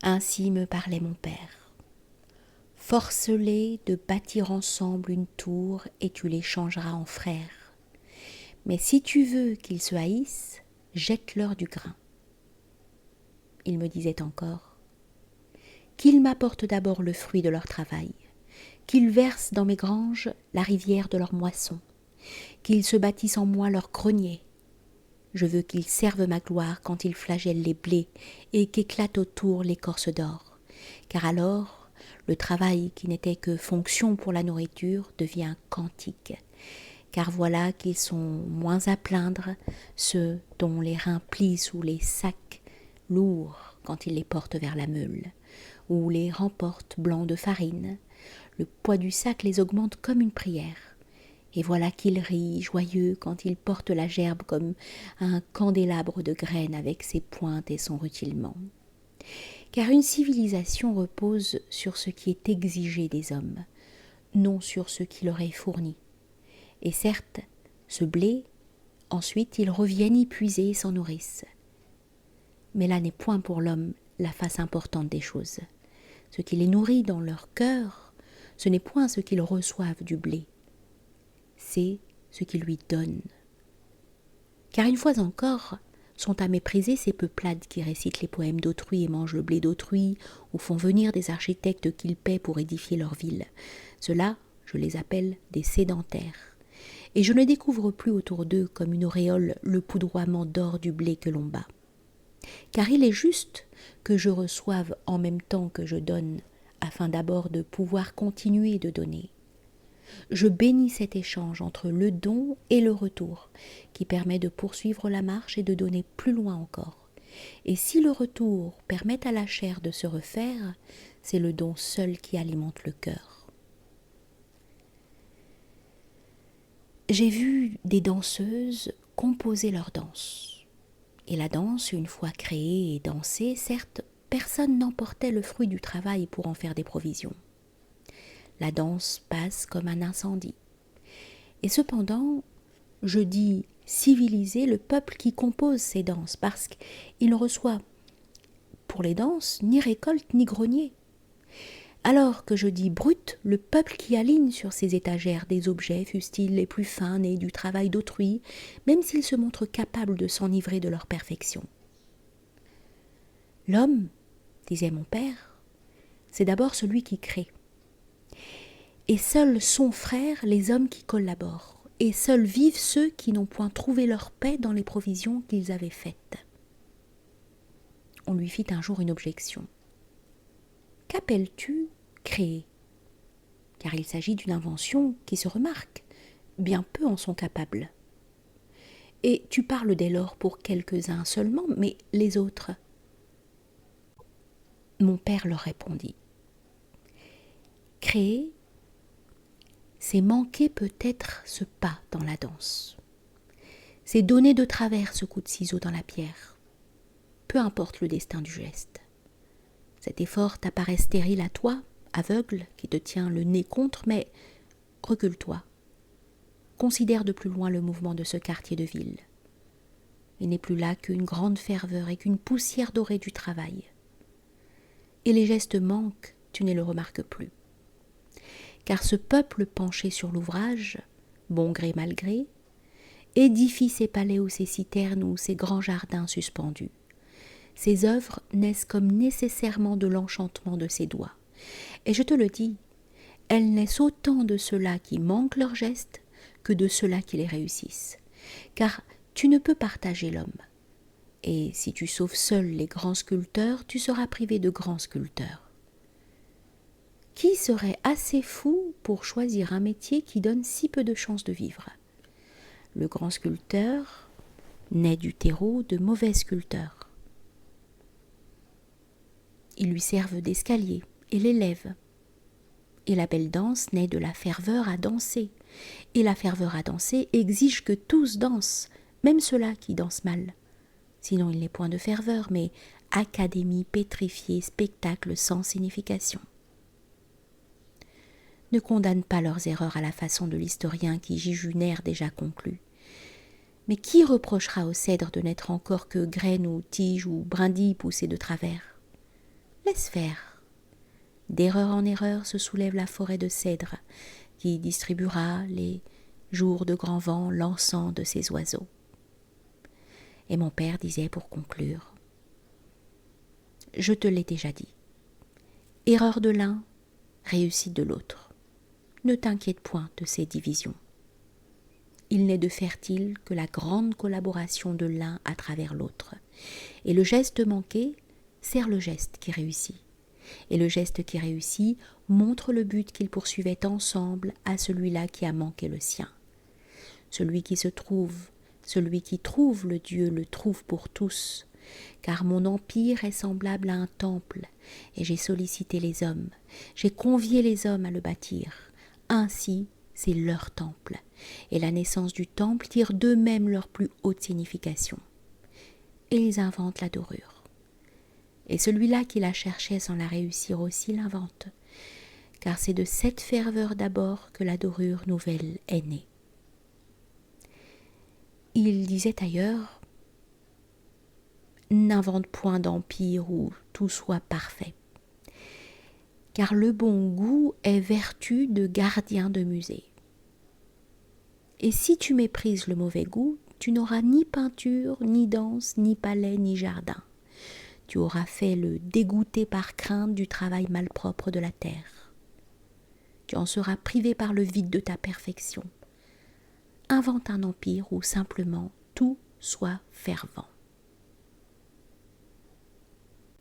Ainsi me parlait mon père. Force-les de bâtir ensemble une tour et tu les changeras en frères. Mais si tu veux qu'ils se haïssent, jette-leur du grain. Il me disait encore, qu'ils m'apportent d'abord le fruit de leur travail, qu'ils versent dans mes granges la rivière de leur moisson, qu'ils se bâtissent en moi leur grenier. Je veux qu'ils servent ma gloire quand ils flagellent les blés et qu'éclate autour l'écorce d'or, car alors le travail qui n'était que fonction pour la nourriture devient cantique, car voilà qu'ils sont moins à plaindre, ceux dont les reins plient sous les sacs lourds quand ils les portent vers la meule, ou les remportent blancs de farine. Le poids du sac les augmente comme une prière. Et voilà qu'ils rient joyeux quand ils portent la gerbe comme un candélabre de graines avec ses pointes et son rutilement. Car une civilisation repose sur ce qui est exigé des hommes, non sur ce qui leur est fourni. Et certes, ce blé, ensuite ils reviennent y puiser et s'en nourrissent. Mais là n'est point pour l'homme la face importante des choses. Ce qui les nourrit dans leur cœur, ce n'est point ce qu'ils reçoivent du blé, c'est ce qu'ils lui donnent. Car une fois encore, sont à mépriser ces peuplades qui récitent les poèmes d'autrui et mangent le blé d'autrui, ou font venir des architectes qu'ils paient pour édifier leur ville. Ceux-là, je les appelle des sédentaires. Et je ne découvre plus autour d'eux comme une auréole le poudroiement d'or du blé que l'on bat. Car il est juste que je reçoive en même temps que je donne, afin d'abord de pouvoir continuer de donner. Je bénis cet échange entre le don et le retour, qui permet de poursuivre la marche et de donner plus loin encore. Et si le retour permet à la chair de se refaire, c'est le don seul qui alimente le cœur. J'ai vu des danseuses composer leur danse. Et la danse, une fois créée et dansée, certes, personne n'emportait le fruit du travail pour en faire des provisions. La danse passe comme un incendie. Et cependant, je dis civiliser le peuple qui compose ces danses, parce qu'il ne reçoit pour les danses ni récolte ni grenier. Alors que je dis brut, le peuple qui aligne sur ses étagères des objets, fussent-ils les plus fins nés du travail d'autrui, même s'ils se montrent capables de s'enivrer de leur perfection. L'homme, disait mon père, c'est d'abord celui qui crée. Et seuls sont frères les hommes qui collaborent, et seuls vivent ceux qui n'ont point trouvé leur paix dans les provisions qu'ils avaient faites. On lui fit un jour une objection. Qu'appelles-tu créer ? Car il s'agit d'une invention qui se remarque, bien peu en sont capables. Et tu parles dès lors pour quelques-uns seulement, mais les autres ? Mon père leur répondit. Créer, c'est manquer peut-être ce pas dans la danse. C'est donner de travers ce coup de ciseau dans la pierre. Peu importe le destin du geste. Cet effort t'apparaît stérile à toi, aveugle, qui te tient le nez contre, mais recule-toi. Considère de plus loin le mouvement de ce quartier de ville. Il n'est plus là qu'une grande ferveur et qu'une poussière dorée du travail. Et les gestes manquent, tu ne les remarques plus. Car ce peuple penché sur l'ouvrage, bon gré mal gré, édifie ses palais ou ses citernes ou ses grands jardins suspendus. Ses œuvres naissent comme nécessairement de l'enchantement de ses doigts. Et je te le dis, elles naissent autant de ceux-là qui manquent leurs gestes que de ceux-là qui les réussissent. Car tu ne peux partager l'homme. Et si tu sauves seul les grands sculpteurs, tu seras privé de grands sculpteurs. Qui serait assez fou pour choisir un métier qui donne si peu de chances de vivre ? Le grand sculpteur naît du terreau de mauvais sculpteurs. Ils lui servent d'escalier et l'élèvent. Et la belle danse naît de la ferveur à danser. Et la ferveur à danser exige que tous dansent, même ceux-là qui dansent mal. Sinon il n'est point de ferveur, mais académie pétrifiée, spectacle sans signification. Ne condamne pas leurs erreurs à la façon de l'historien qui juge une ère déjà conclue. Mais qui reprochera au cèdre de n'être encore que graine ou tige ou brindille poussée de travers ? Laisse faire. D'erreur en erreur se soulève la forêt de cèdre, qui distribuera les jours de grand vent l'encens de ses oiseaux. Et mon père disait pour conclure, je te l'ai déjà dit, erreur de l'un, réussite de l'autre. Ne t'inquiète point de ces divisions. Il n'est de fertile que la grande collaboration de l'un à travers l'autre. Et le geste manqué sert le geste qui réussit. Et le geste qui réussit montre le but qu'ils poursuivaient ensemble à celui-là qui a manqué le sien. Celui qui trouve le Dieu le trouve pour tous, car mon empire est semblable à un temple, et j'ai sollicité les hommes, j'ai convié les hommes à le bâtir. Ainsi, c'est leur temple, et la naissance du temple tire d'eux-mêmes leur plus haute signification. Et ils inventent la dorure. Et celui-là qui la cherchait sans la réussir aussi l'invente, car c'est de cette ferveur d'abord que la dorure nouvelle est née. Il disait ailleurs, n'invente point d'empire où tout soit parfait, car le bon goût est vertu de gardien de musée. Et si tu méprises le mauvais goût, tu n'auras ni peinture, ni danse, ni palais, ni jardin. Tu auras fait le dégoûté par crainte du travail malpropre de la terre. Tu en seras privé par le vide de ta perfection. Invente un empire où simplement tout soit fervent.